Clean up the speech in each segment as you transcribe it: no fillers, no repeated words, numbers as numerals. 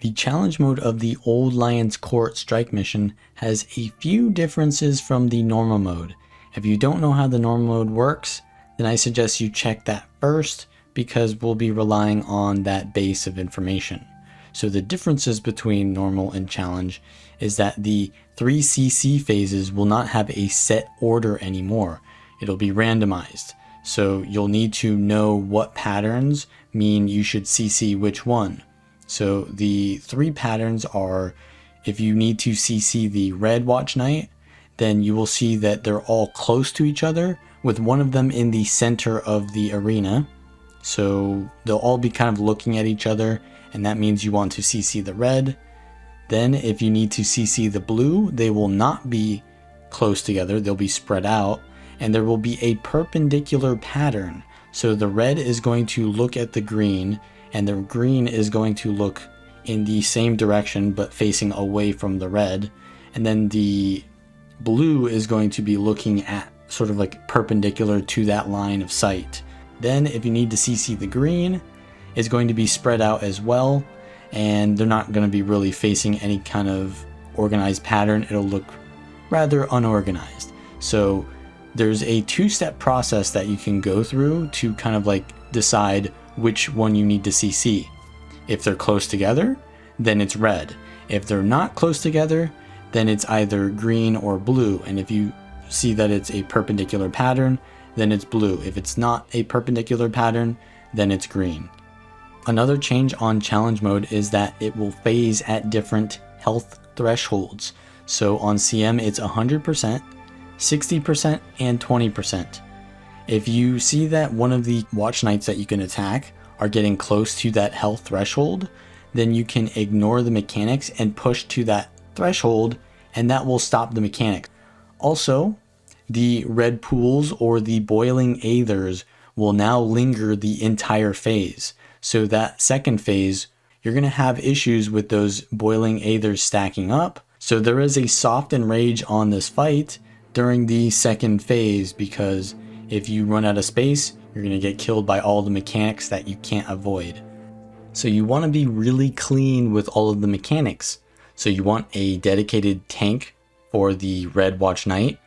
The challenge mode of the Old Lion's Court strike mission has a few differences from the normal mode. If you don't know how the normal mode works, then I suggest you check that first because we'll be relying on that base of information. So the differences between normal and challenge is that the 3 CC phases will not have a set order anymore. It'll be randomized. So you'll need to know what patterns mean you should CC which one. So the 3 patterns are, if you need to CC the red watch night, then you will see that they're all close to each other with one of them in the center of the arena. So they'll all be kind of looking at each other, and that means you want to CC the red. Then if you need to CC the blue, they will not be close together, they'll be spread out, and there will be a perpendicular pattern. So the red is going to look at the green, and the green is going to look in the same direction but facing away from the red, and then the blue is going to be looking at sort of like perpendicular to that line of sight. Then if you need to CC the green, it's going to be spread out as well, and they're not going to be really facing any kind of organized pattern. It'll look rather unorganized. So there's a 2-step process that you can go through to kind of like decide which one you need to CC. If they're close together, then it's red. If they're not close together, then it's either green or blue. And if you see that it's a perpendicular pattern, then it's blue. If it's not a perpendicular pattern, then it's green. Another change on challenge mode is that it will phase at different health thresholds. So on CM, it's 100%, 60%, and 20%. If you see that one of the watch knights that you can attack are getting close to that health threshold, then you can ignore the mechanics and push to that threshold, and that will stop the mechanics. Also, the red pools or the boiling aethers will now linger the entire phase. So that second phase, you're going to have issues with those boiling aethers stacking up. So there is a soft enrage on this fight during the second phase, because if you run out of space, you're going to get killed by all the mechanics that you can't avoid. So you want to be really clean with all of the mechanics. So you want a dedicated tank for the red watch knight,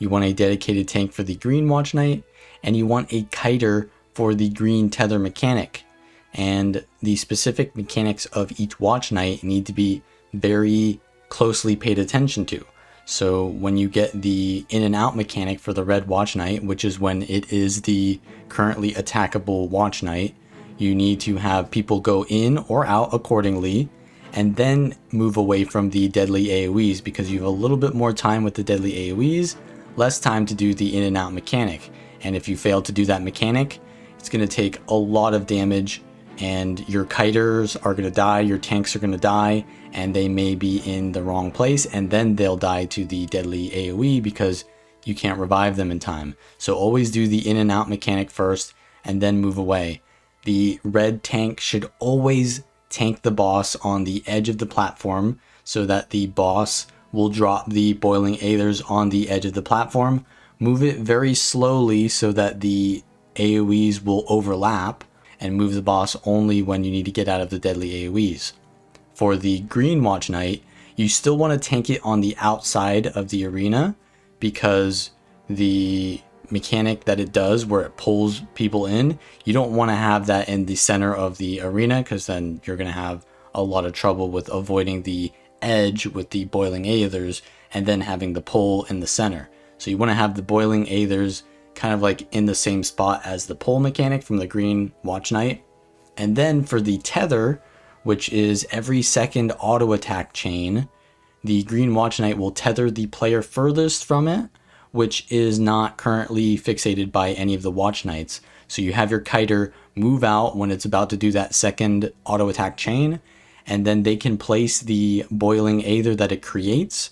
you want a dedicated tank for the green watch knight, and you want a kiter for the green tether mechanic. And the specific mechanics of each watch knight need to be very closely paid attention to. So when you get the in and out mechanic for the red watch knight, which is when it is the currently attackable watch knight, you need to have people go in or out accordingly, and then move away from the deadly AoEs, because you have a little bit more time with the deadly AoEs, less time to do the in and out mechanic. And if you fail to do that mechanic, it's going to take a lot of damage, and your kiters are going to die, your tanks are going to die, and they may be in the wrong place, and then they'll die to the deadly AoE because you can't revive them in time. So always do the in and out mechanic first, and then move away. The red tank should always tank the boss on the edge of the platform, so that the boss will drop the boiling aethers on the edge of the platform. Move it very slowly so that the AoEs will overlap, and move the boss only when you need to get out of the deadly AoEs. For the green watch knight, you still want to tank it on the outside of the arena, because the mechanic that it does where it pulls people in, you don't want to have that in the center of the arena, because then you're going to have a lot of trouble with avoiding the edge with the boiling aethers and then having the pull in the center. So you want to have the boiling aethers kind of like in the same spot as the pull mechanic from the green watch knight. And then for the tether, which is every second auto attack chain, the green watch knight will tether the player furthest from it, which is not currently fixated by any of the watch knights. So you have your kiter move out when it's about to do that second auto attack chain, and then they can place the boiling aether that it creates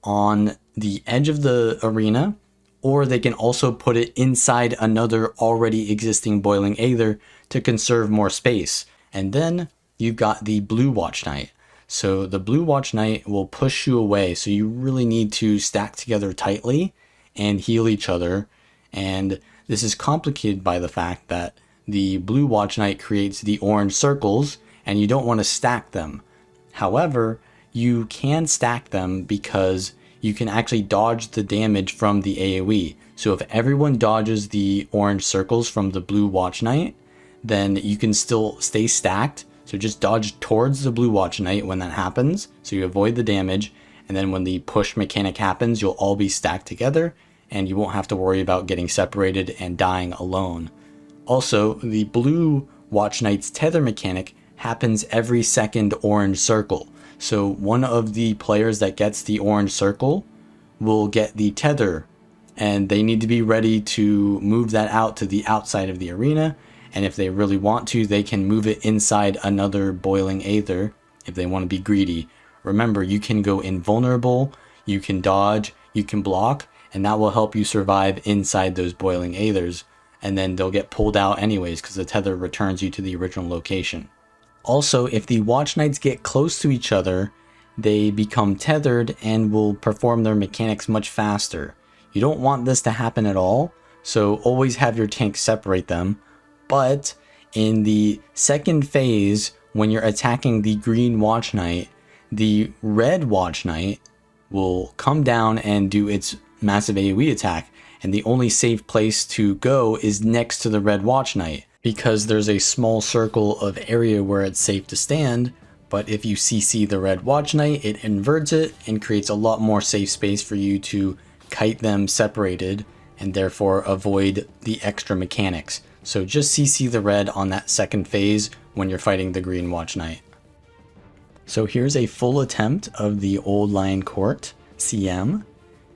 on the edge of the arena, or they can also put it inside another already existing boiling aether to conserve more space. And then you've got the blue watch knight. So the blue watch knight will push you away, so you really need to stack together tightly and heal each other. And this is complicated by the fact that the blue watch knight creates the orange circles, and you don't want to stack them. However, you can stack them because you can actually dodge the damage from the AoE. So if everyone dodges the orange circles from the blue Watch Knight, then you can still stay stacked. So just dodge towards the blue Watch Knight when that happens, so you avoid the damage, and then when the push mechanic happens, you'll all be stacked together, and you won't have to worry about getting separated and dying alone. Also, the blue Watch Knight's tether mechanic happens every second orange circle. So one of the players that gets the orange circle will get the tether, and they need to be ready to move that out to the outside of the arena. And if they really want to, they can move it inside another boiling aether if they want to be greedy. Remember, you can go invulnerable, you can dodge, you can block, and that will help you survive inside those boiling aethers. And then they'll get pulled out anyways because the tether returns you to the original location. Also, if the Watch Knights get close to each other, they become tethered and will perform their mechanics much faster. You don't want this to happen at all, so always have your tanks separate them. But in the second phase, when you're attacking the green Watch Knight, the red Watch Knight will come down and do its massive AoE attack, and the only safe place to go is next to the red Watch Knight, because there's a small circle of area where it's safe to stand. But if you CC the red Watch Knight, it inverts it and creates a lot more safe space for you to kite them separated and therefore avoid the extra mechanics. So just CC the red on that second phase when you're fighting the green Watch Knight. So here's a full attempt of the Old Lion Court CM,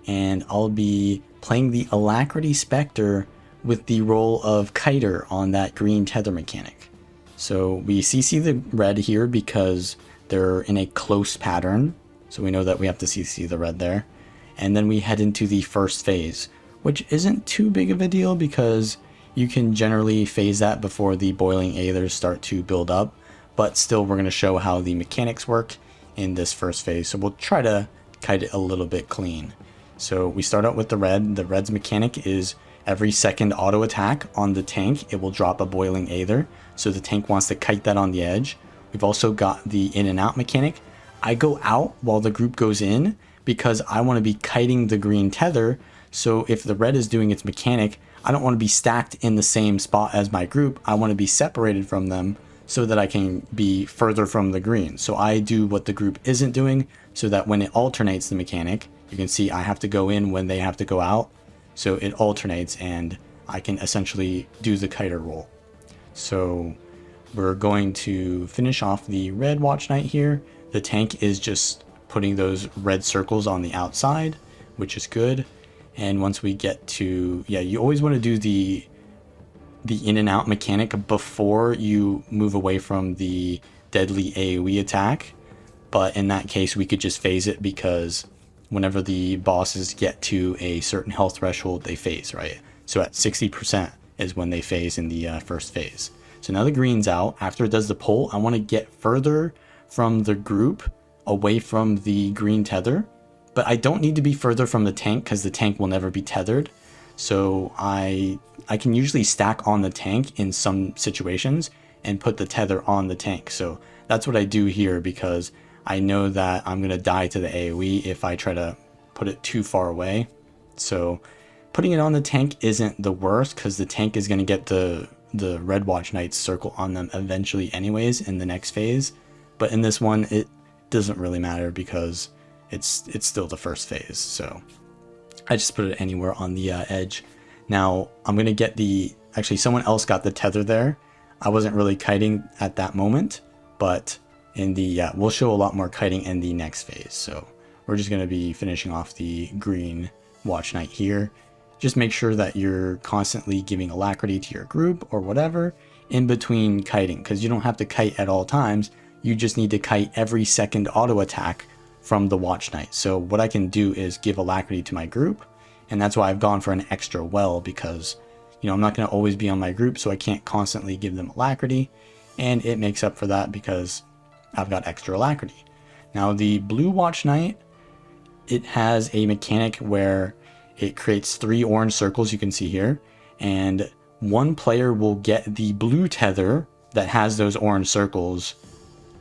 and I'll be playing the Alacrity Spectre with the role of kiter on that green tether mechanic. So we CC the red here because they're in a close pattern, so we know that we have to CC the red there. And then we head into the first phase, which isn't too big of a deal because you can generally phase that before the boiling aethers start to build up, but still we're going to show how the mechanics work in this first phase. So we'll try to kite it a little bit clean. So we start out with the red. The red's mechanic is every second auto attack on the tank, it will drop a boiling aether. So the tank wants to kite that on the edge. We've also got the in and out mechanic. I go out while the group goes in because I want to be kiting the green tether. So if the red is doing its mechanic, I don't want to be stacked in the same spot as my group. I want to be separated from them so that I can be further from the green. So I do what the group isn't doing so that when it alternates the mechanic, you can see I have to go in when they have to go out. So it alternates and I can essentially do the kiter roll. So we're going to finish off the red Watch Knight here. The tank is just putting those red circles on the outside, which is good. And once we get to, you always want to do the in and out mechanic before you move away from the deadly AoE attack. But in that case, we could just phase it because whenever the bosses get to a certain health threshold, they phase, right? So at 60% is when they phase in the first phase. So now the green's out. After it does the pull, I want to get further from the group away from the green tether. But I don't need to be further from the tank because the tank will never be tethered. So I can usually stack on the tank in some situations and put the tether on the tank. So that's what I do here because I know that I'm going to die to the AoE if I try to put it too far away. So putting it on the tank isn't the worst because the tank is going to get the red Watch Knight's circle on them eventually anyways in the next phase. But in this one, it doesn't really matter because it's still the first phase. So I just put it anywhere on the edge. Now I'm going to get actually someone else got the tether there. I wasn't really kiting at that moment, but in the, we'll show a lot more kiting in the next phase. So we're just going to be finishing off the green Watch Knight here. Just make sure that you're constantly giving alacrity to your group or whatever in between kiting, because you don't have to kite at all times. You just need to kite every second auto attack from the Watch Knight. So what I can do is give alacrity to my group, and that's why I've gone for an extra well, because I'm not going to always be on my group, so I can't constantly give them alacrity, and it makes up for that because I've got extra alacrity. Now the blue Watch Knight, it has a mechanic where it creates 3 orange circles, you can see here, and one player will get the blue tether that has those orange circles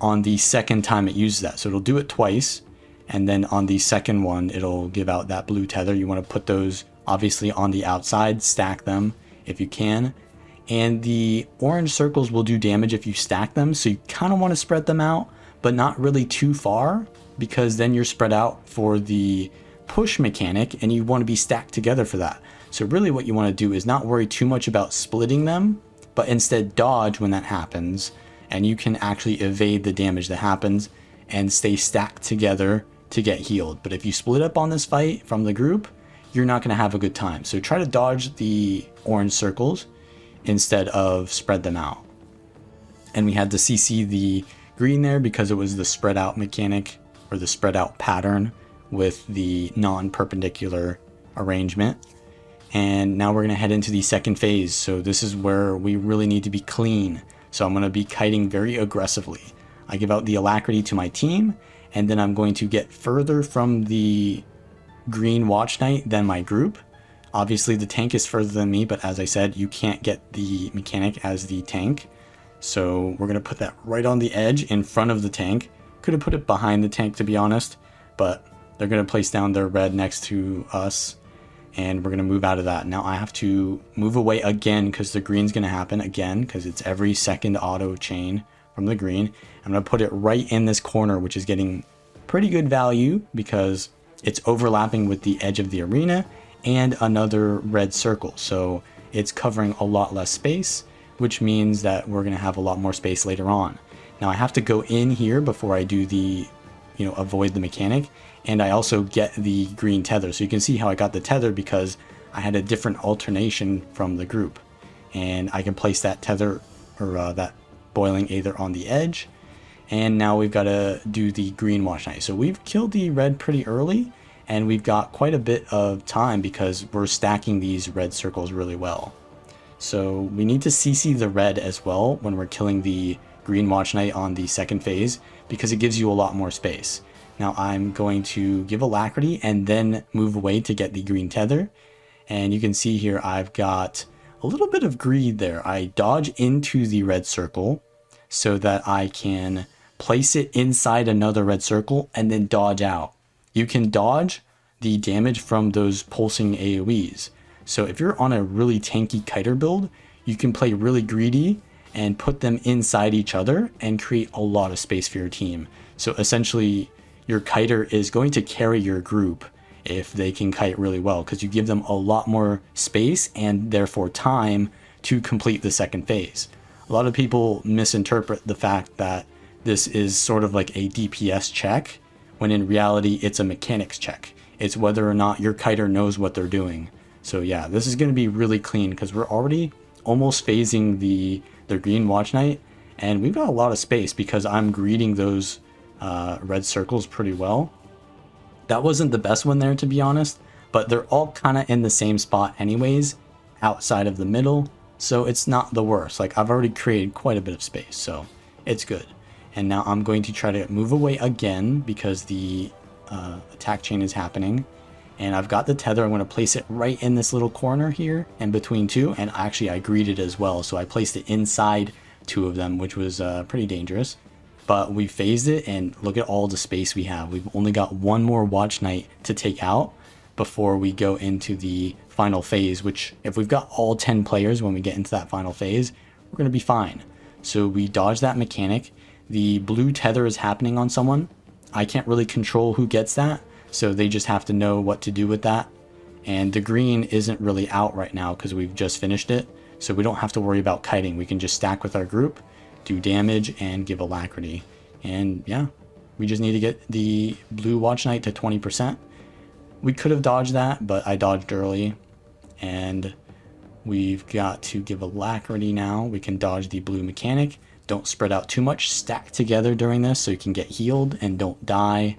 on the second time it uses that. So it'll do it twice, and then on the second one, it'll give out that blue tether. You want to put those obviously on the outside, stack them if you can. And the orange circles will do damage if you stack them. So you kind of want to spread them out, but not really too far, because then you're spread out for the push mechanic and you want to be stacked together for that. So really what you want to do is not worry too much about splitting them, but instead dodge when that happens, and you can actually evade the damage that happens and stay stacked together to get healed. But if you split up on this fight from the group, you're not going to have a good time. So try to dodge the orange circles instead of spread them out. And we had to CC the green there because it was the spread out mechanic, or the spread out pattern with the non-perpendicular arrangement. And now we're going to head into the second phase. So this is where we really need to be clean. So I'm going to be kiting very aggressively. I give out the alacrity to my team, and then I'm going to get further from the green watch knight than my group. Obviously the tank is further than me, but as I said, you can't get the mechanic as the tank. So we're going to put that right on the edge in front of the tank. Could have put it behind the tank, to be honest, but they're going to place down their red next to us, and we're going to move out of that. Now I have to move away again because the green's going to happen again, because it's every second auto chain from the green. I'm going to put it right in this corner, which is getting pretty good value because it's overlapping with the edge of the arena and another red circle. So it's covering a lot less space, which means that we're going to have a lot more space later on. Now I have to go in here before I do the, avoid the mechanic. And I also get the green tether. So you can see how I got the tether because I had a different alternation from the group. And I can place that tether, or that boiling aether, on the edge. And now we've got to do the green watch knight. So we've killed the red pretty early, and we've got quite a bit of time because we're stacking these red circles really well. So we need to CC the red as well when we're killing the green watch knight on the second phase, because it gives you a lot more space. Now I'm going to give alacrity and then move away to get the green tether. And you can see here I've got a little bit of greed there. I dodge into the red circle so that I can place it inside another red circle and then dodge out. You can dodge the damage from those pulsing AoEs. So if you're on a really tanky kiter build, you can play really greedy and put them inside each other and create a lot of space for your team. So essentially your kiter is going to carry your group if they can kite really well, because you give them a lot more space and therefore time to complete the second phase. A lot of people misinterpret the fact that this is sort of like a DPS check, when in reality it's a mechanics check. It's whether or not your kiter knows what they're doing. So yeah, this is going to be really clean because we're already almost phasing the green watch knight, and we've got a lot of space because I'm greeting those red circles pretty well. That wasn't the best one there, to be honest, but they're all kind of in the same spot anyways, outside of the middle, so it's not the worst. Like, I've already created quite a bit of space, so it's good. And now I'm going to try to move away again because the attack chain is happening. And I've got the tether. I'm going to place it right in this little corner here and between two. And actually I greeted as well. So I placed it inside two of them, which was pretty dangerous. But we phased it, and look at all the space we have. We've only got one more watch knight to take out before we go into the final phase, which if we've got all 10 players when we get into that final phase, we're going to be fine. So we dodge that mechanic. The blue tether is happening on someone. I can't really control who gets that, so they just have to know what to do with that. And the green isn't really out right now because we've just finished it, so we don't have to worry about kiting. We can just stack with our group, do damage, and give alacrity. And yeah, we just need to get the blue watch knight to 20%. We could have dodged that, but I dodged early. And we've got to give alacrity now. We can dodge the blue mechanic. Don't spread out too much. Stack together during this so you can get healed and don't die.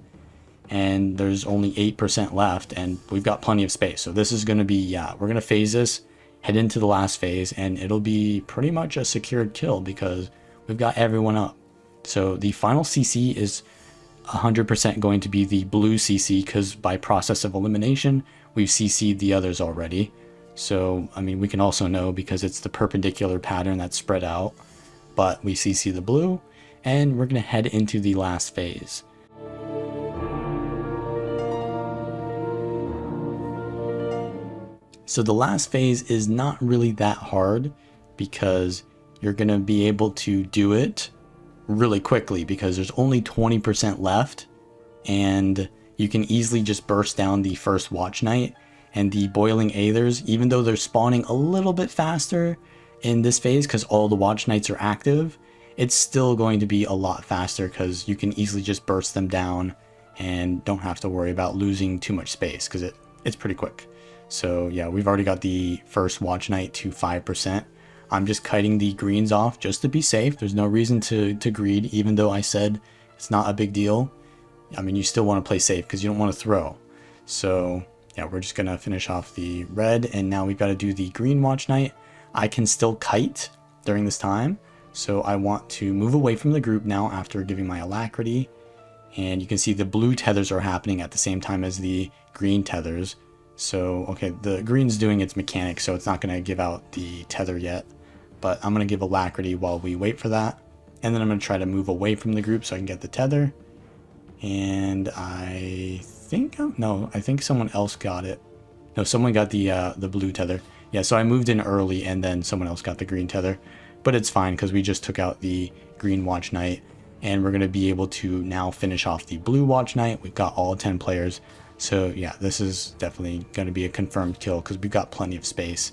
And there's only 8% left, and we've got plenty of space. So this is going to be, yeah, we're going to phase this, head into the last phase, and it'll be pretty much a secured kill because we've got everyone up. So the final CC is 100% going to be the blue CC because by process of elimination, we've CC'd the others already. So, I mean, we can also know because it's the perpendicular pattern that's spread out, but we CC the blue, and we're going to head into the last phase. So the last phase is not really that hard because you're going to be able to do it really quickly because there's only 20% left, and you can easily just burst down the first watch night. And the boiling aethers, even though they're spawning a little bit faster in this phase because all the watch nights are active, it's still going to be a lot faster because you can easily just burst them down and don't have to worry about losing too much space because it's pretty quick. So yeah, we've already got the first watch night to 5%. I'm just kiting the greens off just to be safe. There's no reason to greed, even though I said it's not a big deal. I mean, you still want to play safe because you don't want to throw. So yeah, we're just going to finish off the red, and now we've got to do the green watch night. I can still kite during this time, so I want to move away from the group now after giving my alacrity. And you can see the blue tethers are happening at the same time as the green tethers. So, okay, the green's doing its mechanics, so it's not going to give out the tether yet. But I'm going to give alacrity while we wait for that. And then I'm going to try to move away from the group so I can get the tether. And I think someone else got it. No, someone got the blue tether. Yeah, so I moved in early and then someone else got the green tether. But it's fine because we just took out the green watch night, and we're going to be able to now finish off the blue watch night. We've got all 10 players. So yeah, this is definitely going to be a confirmed kill because we've got plenty of space.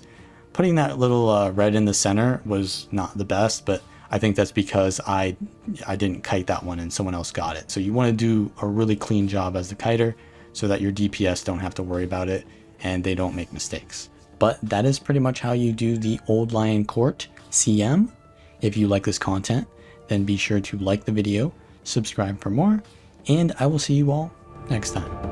Putting that little red in the center was not the best, but I think that's because I didn't kite that one and someone else got it. So you want to do a really clean job as the kiter so that your DPS don't have to worry about it and they don't make mistakes. But that is pretty much how you do the Old Lion Court CM. If you like this content, then be sure to like the video, subscribe for more, and I will see you all next time.